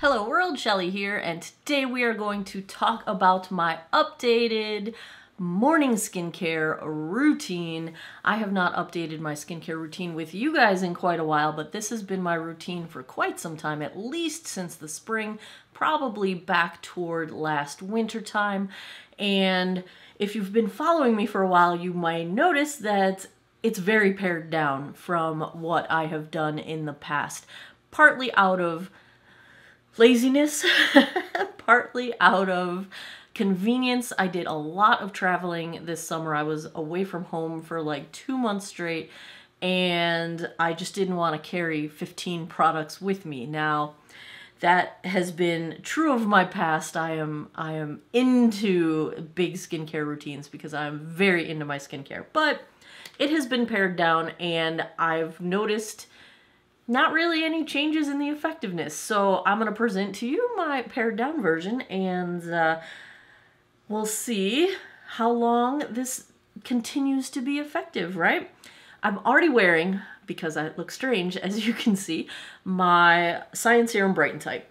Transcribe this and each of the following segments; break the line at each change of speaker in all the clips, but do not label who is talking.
Hello world, Shelly here, and today we are going to talk about my updated morning skincare routine. I have not updated my skincare routine with you guys in quite a while, but this has been my routine for quite some time, at least since the spring, probably back toward last winter time. And if you've been following me for a while, you might notice that it's very pared down from what I have done in the past, partly out of laziness, partly out of convenience. I did a lot of traveling this summer. I was away from home for like 2 months straight, and I just didn't want to carry 15 products with me. Now, that has been true of my past. I am into big skincare routines because I'm very into my skincare, but it has been pared down, and I've noticed not really any changes in the effectiveness. So I'm going to present to you my pared down version, and we'll see how long this continues to be effective, right? I'm already wearing, because I look strange, as you can see, my Science Serum Bright and Tight.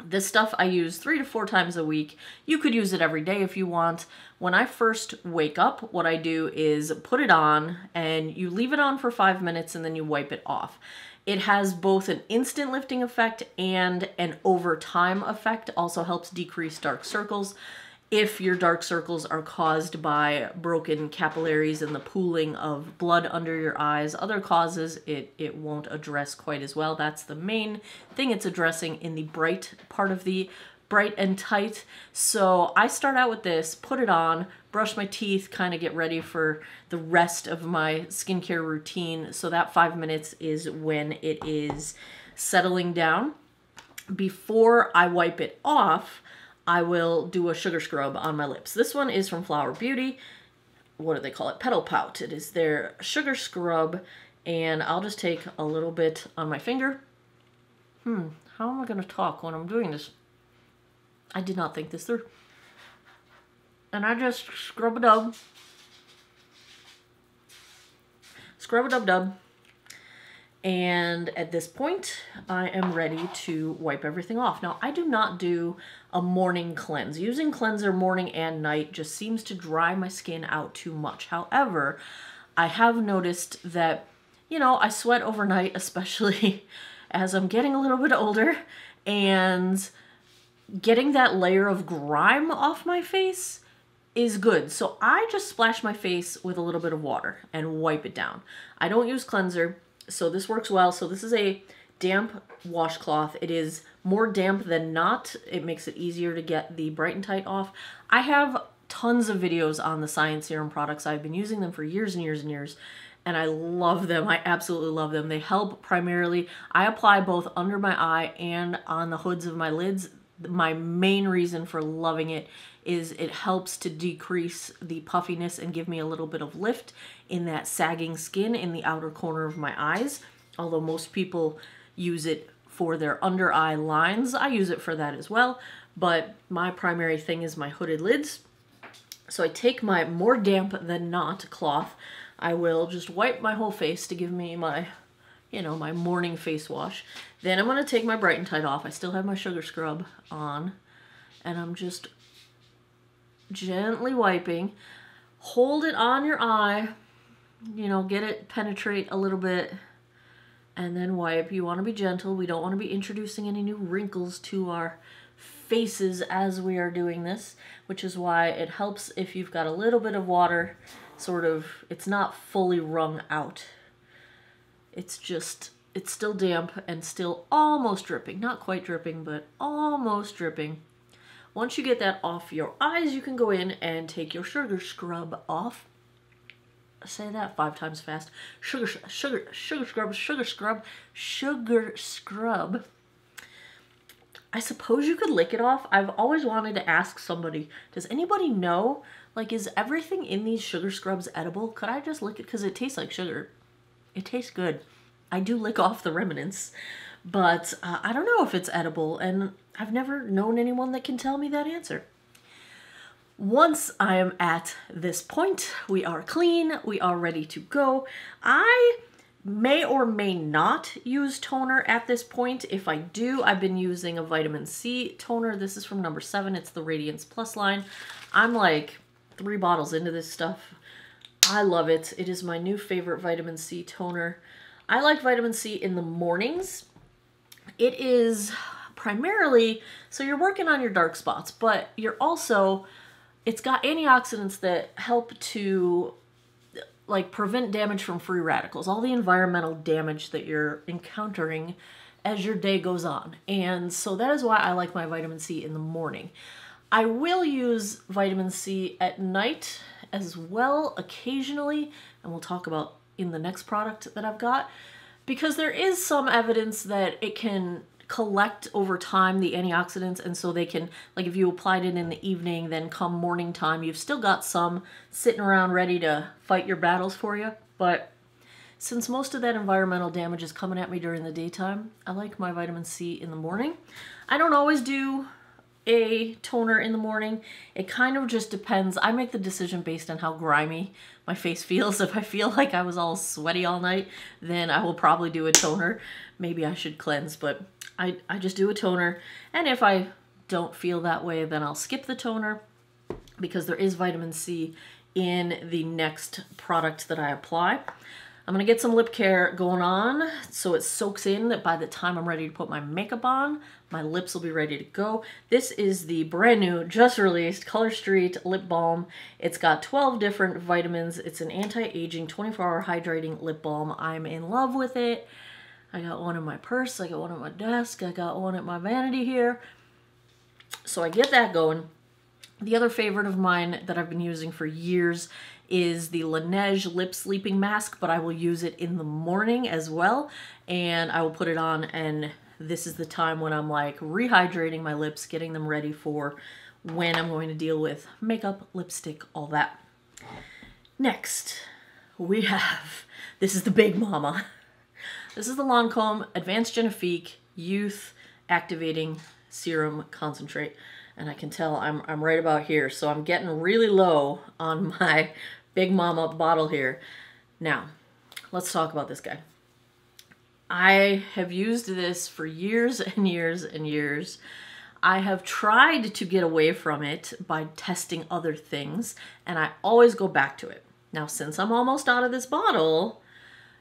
This stuff I use 3 to 4 times a week. You could use it every day if you want. When I first wake up, what I do is put it on, and you leave it on for 5 minutes and then you wipe it off. It has both an instant lifting effect and an over time effect. Also helps decrease dark circles. If your dark circles are caused by broken capillaries and the pooling of blood under your eyes, other causes it won't address quite as well. That's the main thing it's addressing in the bright part of the Bright and Tight. So I start out with this, put it on, brush my teeth, kind of get ready for the rest of my skincare routine. So that 5 minutes is when it is settling down. Before I wipe it off, I will do a sugar scrub on my lips. This one is from Flower Beauty. What do they call it? Petal Pout. It is their sugar scrub, and I'll just take a little bit on my finger. How am I going to talk when I'm doing this? I did not think this through. And I just scrub-a-dub. Scrub-a-dub-dub. And at this point, I am ready to wipe everything off. Now, I do not do a morning cleanse. Using cleanser morning and night just seems to dry my skin out too much. However, I have noticed that, you know, I sweat overnight, especially as I'm getting a little bit older, and getting that layer of grime off my face is good. So I just splash my face with a little bit of water and wipe it down. I don't use cleanser, so this works well. So this is a damp washcloth. It is more damp than not. It makes it easier to get the Bright and Tight off. I have tons of videos on the Science Serum products. I've been using them for years and years and years, and I love them. I absolutely love them. They help primarily. I apply both under my eye and on the hoods of my lids. My main reason for loving it is it helps to decrease the puffiness and give me a little bit of lift in that sagging skin in the outer corner of my eyes. Although most people use it for their under eye lines, I use it for that as well. But my primary thing is my hooded lids. So I take my more damp than not cloth. I will just wipe my whole face to give me my, you know, my morning face wash. Then I'm going to take my Bright and Tight off. I still have my sugar scrub on, and I'm just gently wiping. Hold it on your eye, you know, get it penetrate a little bit, and then wipe. You want to be gentle. We don't want to be introducing any new wrinkles to our faces as we are doing this, which is why it helps if you've got a little bit of water, sort of, it's not fully wrung out. It's just, it's still damp and still almost dripping. Not quite dripping, but almost dripping. Once you get that off your eyes, you can go in and take your sugar scrub off. Say that 5 times fast. Sugar scrub. I suppose you could lick it off. I've always wanted to ask somebody, does anybody know, like, is everything in these sugar scrubs edible? Could I just lick it? Because it tastes like sugar. It tastes good. I do lick off the remnants, but I don't know if it's edible, and I've never known anyone that can tell me that answer. Once I am at this point, we are clean, we are ready to go. I may or may not use toner at this point. If I do, I've been using a vitamin C toner. This is from number 7. It's the Radiance Plus line. I'm like 3 bottles into this stuff. I love it. It is my new favorite vitamin C toner. I like vitamin C in the mornings. It is primarily, so you're working on your dark spots, but you're also, it's got antioxidants that help to like prevent damage from free radicals, all the environmental damage that you're encountering as your day goes on. And so that is why I like my vitamin C in the morning. I will use vitamin C at night as well occasionally, and we'll talk about in the next product that I've got, because there is some evidence that it can collect over time, the antioxidants, and so they can, like if you applied it in the evening, then come morning time, you've still got some sitting around ready to fight your battles for you. But since most of that environmental damage is coming at me during the daytime, I like my vitamin C in the morning. I don't always do a toner in the morning. It kind of just depends. I make the decision based on how grimy my face feels. If I feel like I was all sweaty all night, then I will probably do a toner. Maybe I should cleanse, but I just do a toner. And if I don't feel that way, then I'll skip the toner, because there is vitamin C in the next product that I apply. I'm going to get some lip care going on so it soaks in, that by the time I'm ready to put my makeup on, my lips will be ready to go. This is the brand new, just released Color Street Lip Balm. It's got 12 different vitamins. It's an anti-aging 24-hour hydrating lip balm. I'm in love with it. I got one in my purse, I got one at my desk, I got one at my vanity here. So I get that going. The other favorite of mine that I've been using for years is the Laneige Lip Sleeping Mask, but I will use it in the morning as well. And I will put it on, and this is the time when I'm like rehydrating my lips, getting them ready for when I'm going to deal with makeup, lipstick, all that. Next, we have, this is the big mama. This is the Lancome Advanced Genifique Youth Activating Serum Concentrate. And I can tell I'm right about here, so I'm getting really low on my Big Mama bottle here. Now, let's talk about this guy. I have used this for years and years and years. I have tried to get away from it by testing other things, and I always go back to it. Now, since I'm almost out of this bottle,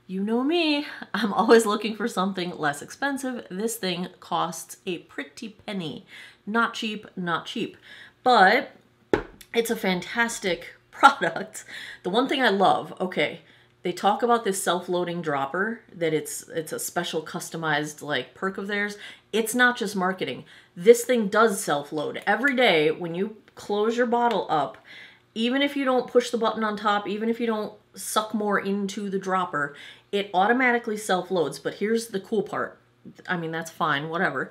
you know me, I'm always looking for something less expensive. This thing costs a pretty penny. Not cheap, not cheap. But it's a fantastic product. The one thing I love, okay, they talk about this self-loading dropper, that it's a special customized like perk of theirs. It's not just marketing. This thing does self-load. Every day when you close your bottle up, even if you don't push the button on top, even if you don't suck more into the dropper, it automatically self-loads. But here's the cool part. I mean, that's fine, whatever.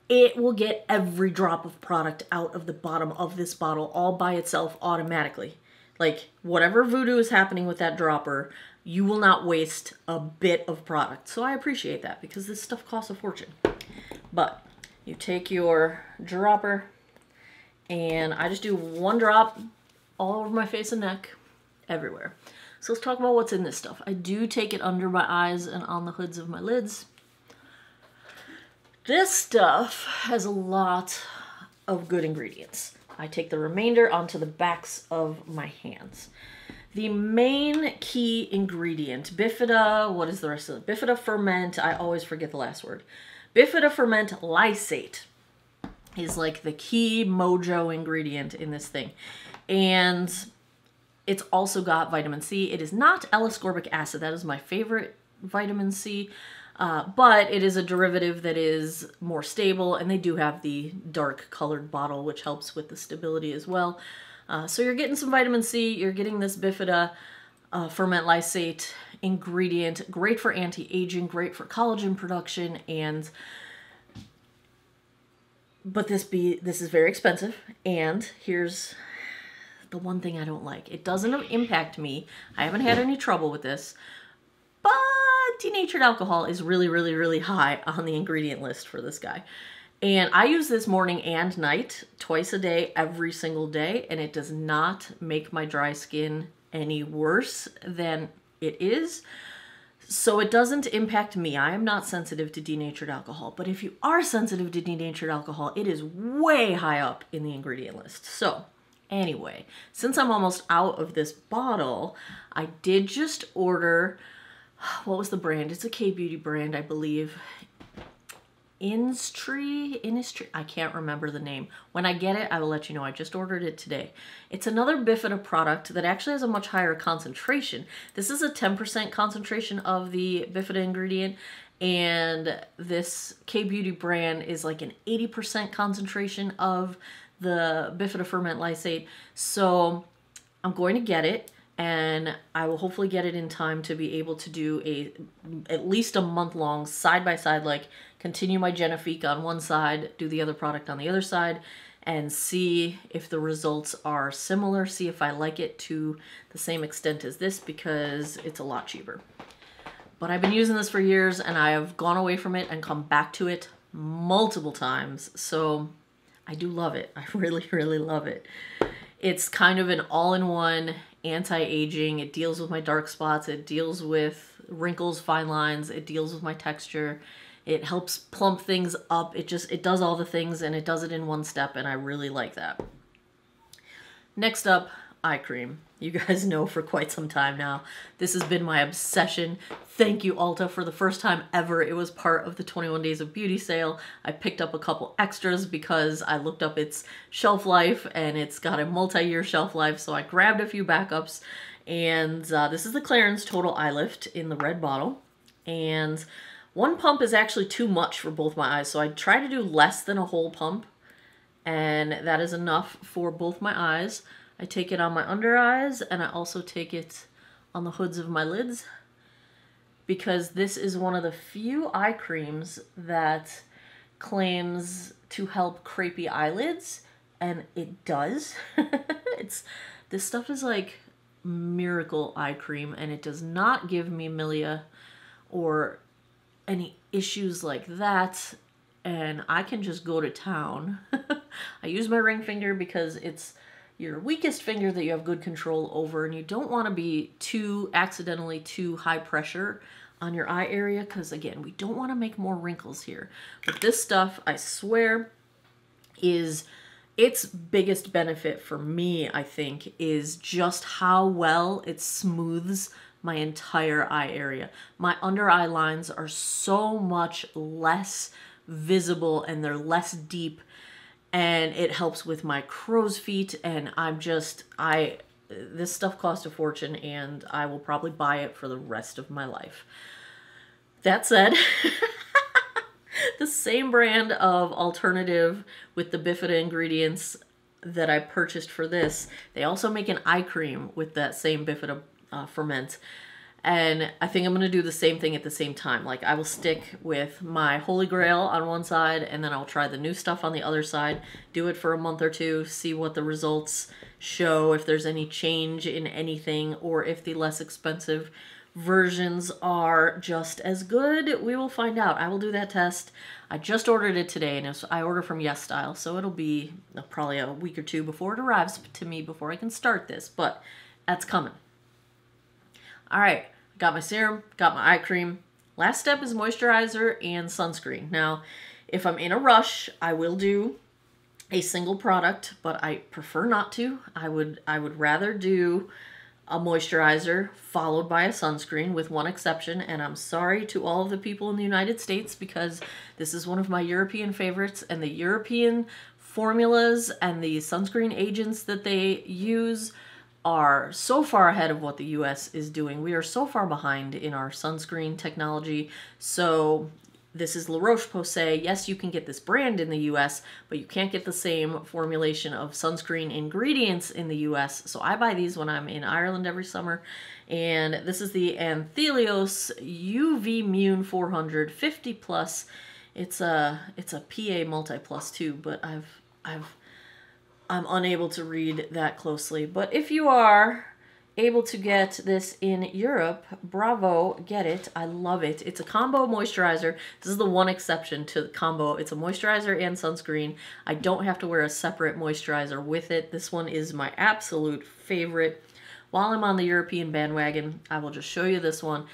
It will get every drop of product out of the bottom of this bottle all by itself automatically. Like, whatever voodoo is happening with that dropper, you will not waste a bit of product. So I appreciate that, because this stuff costs a fortune. But you take your dropper, and I just do one drop all over my face and neck, everywhere. So let's talk about what's in this stuff. I do take it under my eyes and on the hoods of my lids. This stuff has a lot of good ingredients. I take the remainder onto the backs of my hands. The main key ingredient, Bifida, what is the rest of it? Bifida ferment, I always forget the last word. Bifida ferment lysate is like the key mojo ingredient in this thing. And it's also got vitamin C. It is not L-ascorbic acid. That is my favorite vitamin C. But it is a derivative that is more stable, and they do have the dark colored bottle, which helps with the stability as well. So you're getting some vitamin C, you're getting this Bifida ferment lysate ingredient, great for anti-aging, great for collagen production, but this is very expensive, and here's the one thing I don't like. It doesn't impact me. I haven't had any trouble with this, but denatured alcohol is really, really, really high on the ingredient list for this guy. And I use this morning and night, twice a day, every single day, and it does not make my dry skin any worse than it is. So it doesn't impact me. I am not sensitive to denatured alcohol. But if you are sensitive to denatured alcohol, it is way high up in the ingredient list. So anyway, since I'm almost out of this bottle, I did just order, what was the brand? It's a K-Beauty brand, I believe. Innisfree, I can't remember the name. When I get it, I will let you know. I just ordered it today. It's another Bifida product that actually has a much higher concentration. This is a 10% concentration of the Bifida ingredient, and this K-Beauty brand is like an 80% concentration of the Bifida ferment lysate. So I'm going to get it, and I will hopefully get it in time to be able to do at least a month-long side-by-side, like continue my Genifique on one side, do the other product on the other side, and see if the results are similar, see if I like it to the same extent as this, because it's a lot cheaper. But I've been using this for years, and I have gone away from it and come back to it multiple times, so I do love it. I really, really love it. It's kind of an all-in-one anti-aging. It deals with my dark spots. It deals with wrinkles, fine lines. It deals with my texture. It helps plump things up. It does all the things, and it does it in one step, and I really like that. Next up, eye cream. You guys know for quite some time now, this has been my obsession. Thank you, Ulta. For the first time ever, it was part of the 21 Days of Beauty sale. I picked up a couple extras because I looked up its shelf life, and it's got a multi-year shelf life, so I grabbed a few backups. And this is the Clarins Total Eye Lift in the red bottle. And one pump is actually too much for both my eyes, so I try to do less than a whole pump, and that is enough for both my eyes. I take it on my under eyes, and I also take it on the hoods of my lids, because this is one of the few eye creams that claims to help crepey eyelids, and it does. This stuff is like miracle eye cream, and it does not give me milia or any issues like that, and I can just go to town. I use my ring finger because it's your weakest finger that you have good control over, and you don't want to be accidentally too high pressure on your eye area, because again, we don't want to make more wrinkles here. But this stuff, I swear, is its biggest benefit for me, I think, is just how well it smooths my entire eye area. My under eye lines are so much less visible, and they're less deep, and it helps with my crow's feet, and this stuff costs a fortune, and I will probably buy it for the rest of my life. That said, the same brand of alternative with the Bifida ingredients that I purchased for this, they also make an eye cream with that same Bifida ferment. And I think I'm going to do the same thing at the same time. Like, I will stick with my Holy Grail on one side, and then I'll try the new stuff on the other side, do it for a month or two, see what the results show, if there's any change in anything, or if the less expensive versions are just as good. We will find out. I will do that test. I just ordered it today, and I order from YesStyle, so it'll be probably a week or two before it arrives to me, before I can start this, but that's coming. All right, got my serum, got my eye cream. Last step is moisturizer and sunscreen. Now, if I'm in a rush, I will do a single product, but I prefer not to. I would rather do a moisturizer followed by a sunscreen, with one exception, and I'm sorry to all of the people in the United States, because this is one of my European favorites, and the European formulas and the sunscreen agents that they use are so far ahead of what the US is doing. We are so far behind in our sunscreen technology. So this is La Roche-Posay. Yes, you can get this brand in the US, but you can't get the same formulation of sunscreen ingredients in the US. So I buy these when I'm in Ireland every summer. And this is the Anthelios UV Mune 400 50+. It's a PA Multi Plus too, but I'm unable to read that closely. But if you are able to get this in Europe, bravo, get it. I love it. It's a combo moisturizer. This is the one exception to the combo. It's a moisturizer and sunscreen. I don't have to wear a separate moisturizer with it. This one is my absolute favorite. While I'm on the European bandwagon, I will just show you this one.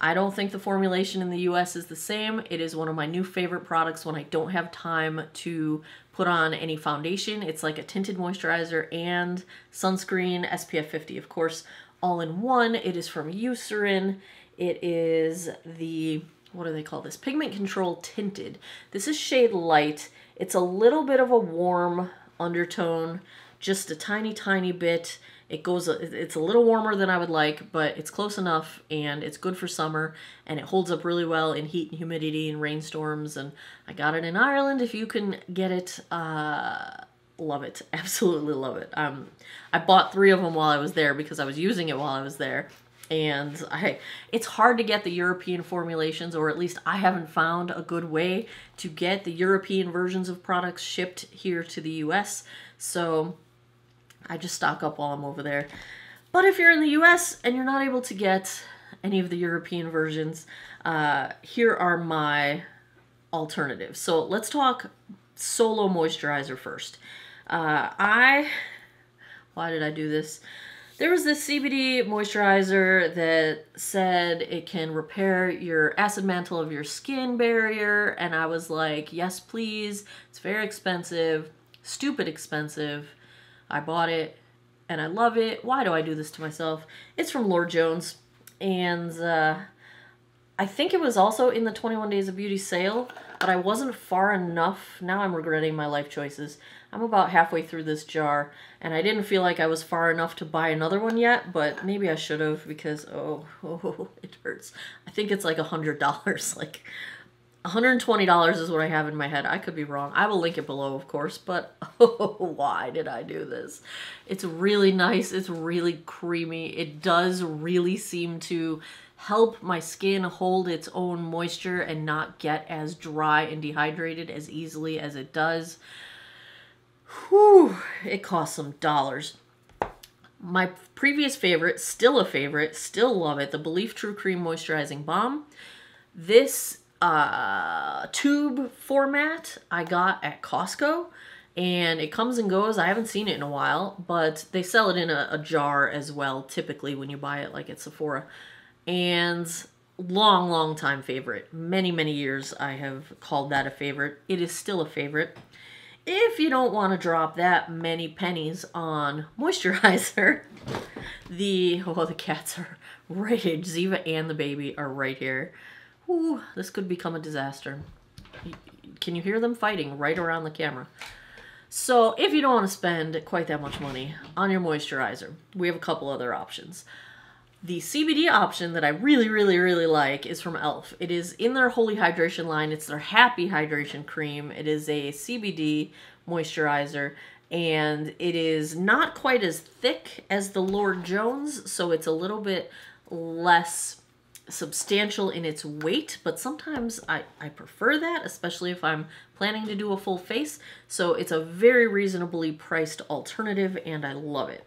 I don't think the formulation in the US is the same. It is one of my new favorite products when I don't have time to put on any foundation. It's like a tinted moisturizer and sunscreen, SPF 50, of course, all in one. It is from Eucerin. It is the, what do they call this? Pigment Control Tinted. This is shade light. It's a little bit of a warm undertone, just a tiny, tiny bit. It's a little warmer than I would like, but it's close enough, and it's good for summer, and it holds up really well in heat and humidity and rainstorms. And I got it in Ireland. If you can get it, love it. Absolutely love it. I bought 3 of them while I was there because I was using it while I was there. And it's hard to get the European formulations, or at least I haven't found a good way to get the European versions of products shipped here to the US. So I just stock up while I'm over there. But if you're in the US and you're not able to get any of the European versions, here are my alternatives. So let's talk Solo Moisturizer first. Why did I do this? There was this CBD moisturizer that said it can repair your acid mantle of your skin barrier, and I was like, yes, please. It's very expensive, stupid expensive. I bought it, and I love it. Why do I do this to myself? It's from Lord Jones, and I think it was also in the 21 Days of Beauty sale, but I wasn't far enough. Now I'm regretting my life choices. I'm about halfway through this jar, and I didn't feel like I was far enough to buy another one yet, but maybe I should have because, oh, it hurts. I think it's like $100, like $120 is what I have in my head. I could be wrong. I will link it below, of course, but oh, why did I do this? It's really nice. It's really creamy. It does really seem to help my skin hold its own moisture and not get as dry and dehydrated as easily as it does. Whew, it costs some dollars. My previous favorite, still a favorite, still love it, the Belif True Cream Moisturizing Balm. This tube format I got at Costco, and it comes and goes. I haven't seen it in a while, but they sell it in a jar as well, typically when you buy it like at Sephora. And long time favorite. Many years I have called that a favorite. It is still a favorite. If you don't want to drop that many pennies on moisturizer, the cats are right here. Ziva and the baby are right here. Ooh, this could become a disaster. Can you hear them fighting right around the camera? So if you don't want to spend quite that much money on your moisturizer, we have a couple other options. The CBD option that I really like is from e.l.f. It is in their Holy Hydration line. It's their Happy Hydration Cream. It is a CBD moisturizer, and it is not quite as thick as the Lord Jones, so it's a little bit less substantial in its weight, but sometimes I prefer that, especially if I'm planning to do a full face. So it's a very reasonably priced alternative, and I love it.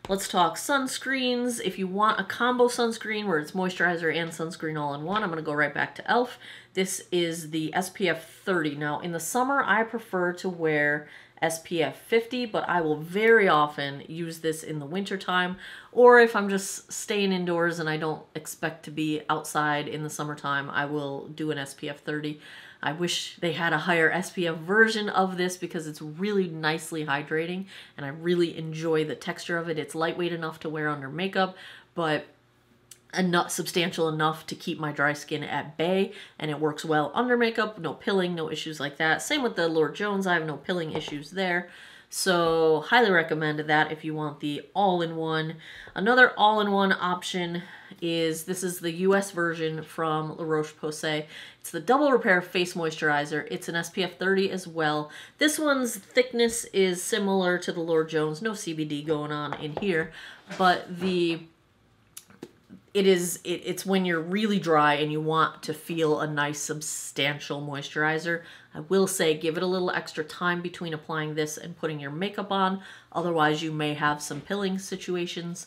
Let's talk sunscreens. If you want a combo sunscreen where it's moisturizer and sunscreen all in one, I'm going to go right back to e.l.f. This is the SPF 30. Now, in the summer, I prefer to wear SPF 50, but I will very often use this in the wintertime, or if I'm just staying indoors and I don't expect to be outside in the summertime, I will do an SPF 30. I wish they had a higher SPF version of this because it's really nicely hydrating, and I really enjoy the texture of it. It's lightweight enough to wear under makeup, but enough substantial enough to keep my dry skin at bay, and it works well under makeup. No pilling, no issues like that. Same with the Lord Jones. I have no pilling issues there. So highly recommend that if you want the all-in-one. Another all-in-one option is, this is the US version from La Roche-Posay. It's the Double Repair Face Moisturizer. It's an SPF 30 as well. This one's thickness is similar to the Lord Jones. No CBD going on in here, but it's when you're really dry and you want to feel a nice substantial moisturizer. I will say give it a little extra time between applying this and putting your makeup on. Otherwise you may have some pilling situations.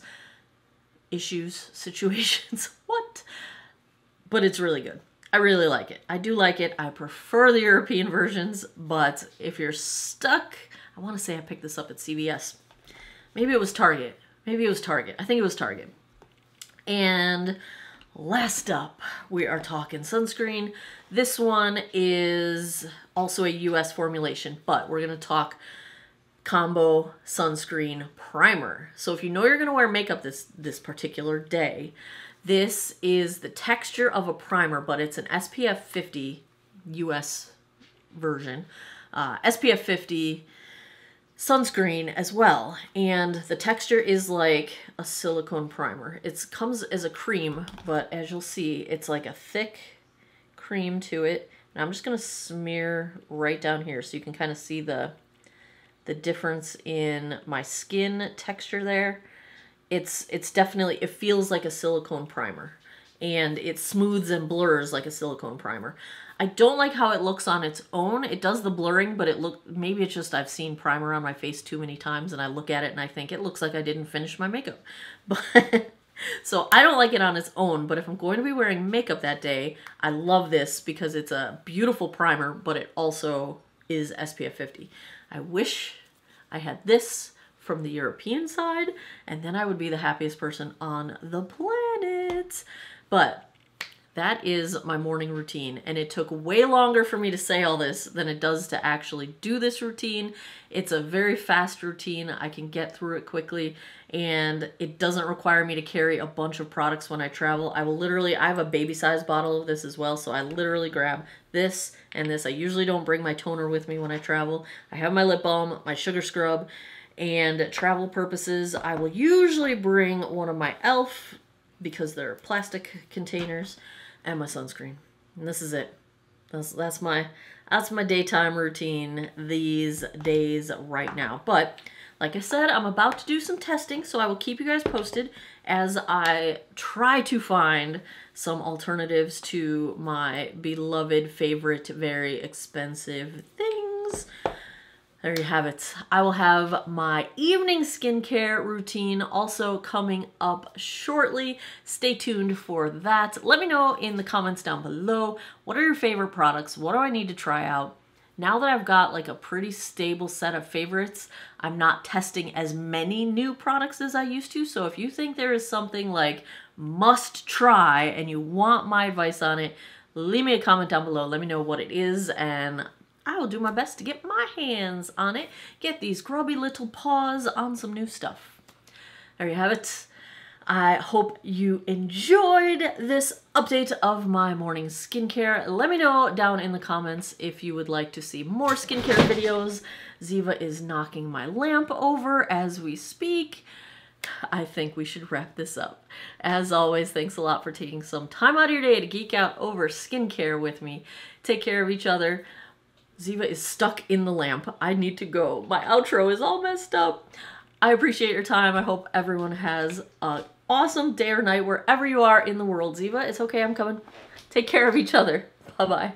What? But it's really good. I really like it. I do like it. I prefer the European versions, but if you're stuck, I want to say I picked this up at CVS. Maybe it was Target. I think it was Target. And Last up, we are talking sunscreen. This one is also a US formulation, but we're going to talk combo sunscreen primer. So if you know you're going to wear makeup this particular day, this is the texture of a primer, but it's an SPF 50 US version. SPF 50 sunscreen as well, and the texture is like a silicone primer. It comes as a cream, but as you'll see, it's like a thick cream to it. And I'm just gonna smear right down here so you can kind of see the difference in my skin texture there. It's definitely, it feels like a silicone primer, and it smooths and blurs like a silicone primer. I don't like how it looks on its own. It does the blurring, but maybe it's just I've seen primer on my face too many times and I look at it and I think it looks like I didn't finish my makeup. But so I don't like it on its own, but if I'm going to be wearing makeup that day, I love this because it's a beautiful primer, but it also is SPF 50. I wish I had this from the European side, and then I would be the happiest person on the planet. But that is my morning routine, and it took way longer for me to say all this than it does to actually do this routine. It's a very fast routine. I can get through it quickly, and it doesn't require me to carry a bunch of products when I travel. I have a baby size bottle of this as well, so I literally grab this and this. I usually don't bring my toner with me when I travel. I have my lip balm, my sugar scrub, and travel purposes, I will usually bring one of my e.l.f. because they're plastic containers, and my sunscreen. And this is it. That's my daytime routine these days right now. But like I said, I'm about to do some testing, so I will keep you guys posted as I try to find some alternatives to my beloved, favorite, very expensive things. There you have it. I will have my evening skincare routine also coming up shortly. Stay tuned for that. Let me know in the comments down below, what are your favorite products? What do I need to try out? Now that I've got like a pretty stable set of favorites, I'm not testing as many new products as I used to. So if you think there is something like must try and you want my advice on it, leave me a comment down below. Let me know what it is, and I will do my best to get my hands on it, get these grubby little paws on some new stuff. There you have it. I hope you enjoyed this update of my morning skincare. Let me know down in the comments if you would like to see more skincare videos. Ziva is knocking my lamp over as we speak. I think we should wrap this up. As always, thanks a lot for taking some time out of your day to geek out over skincare with me. Take care of each other. Ziva is stuck in the lamp. I need to go. My outro is all messed up. I appreciate your time. I hope everyone has an awesome day or night wherever you are in the world. Ziva, it's okay, I'm coming. Take care of each other. Bye-bye.